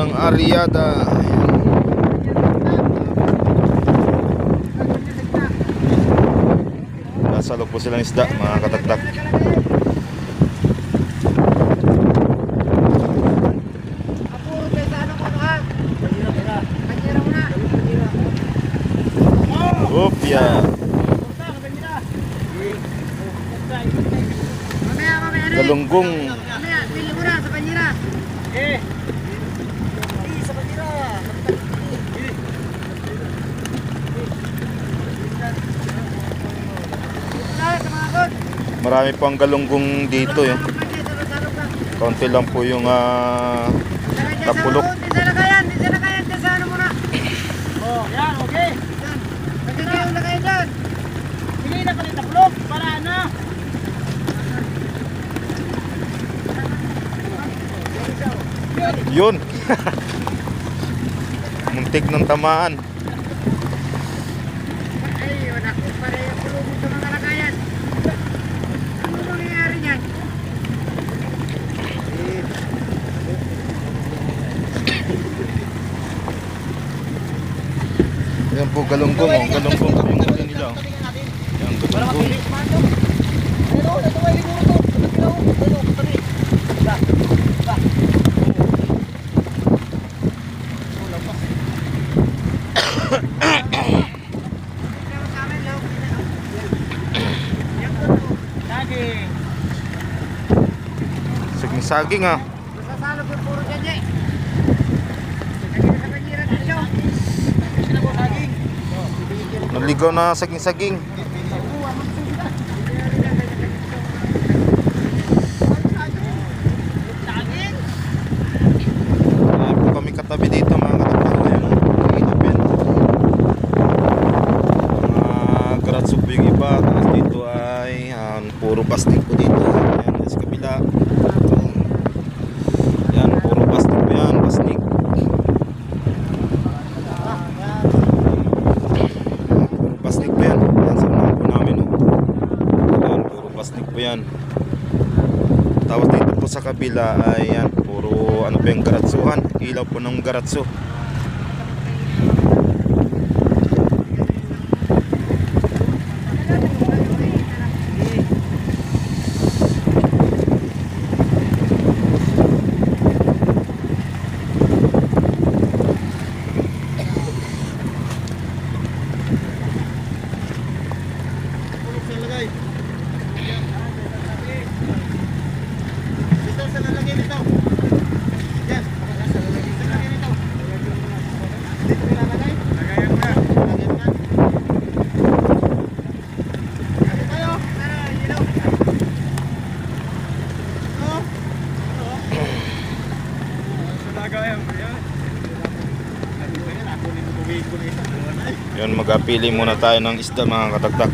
ng Ariada. Nasa loob po silang isda, mga katagtak. Opya. Galunggong. Pili mo na sa banyera. Sa banyera. Marami po ang galunggong dito eh. Kaunti lang po yung tapulok. Di sa lagayan dyan sa ano muna. Oh, yan, okay. Lagay yung lagayan dyan. Sige na pala tapulok para ano. Yun. Muntik ng tamaan. Ay, wala ko pala yung pulubog sa mga lagayan. Ano mangyayari niyan? Yan po galunggong oh. Galunggong po yung huli nila oh. Yan galunggong. Saging ah. Masasalo po puro dyan eh. Lagi na sa banyera dito. Naligaw na saging-saging. Ayan po kami katabi dito mga katapos. Ayan mga gratso po yung iba. Tapos dito ay puro plastic po dito. Ayan sa kabila. Yan puro plastic po yan. Plastic. Plastic po yan. Yan sa unahan po namin oh. Yan puro plastic po yan. Tapos dito po sa kabila ay yan puro ano po yung garatsuhan. Ilaw po ng garatso. Yun, mag-apili muna tayo ng isda mga katagtak.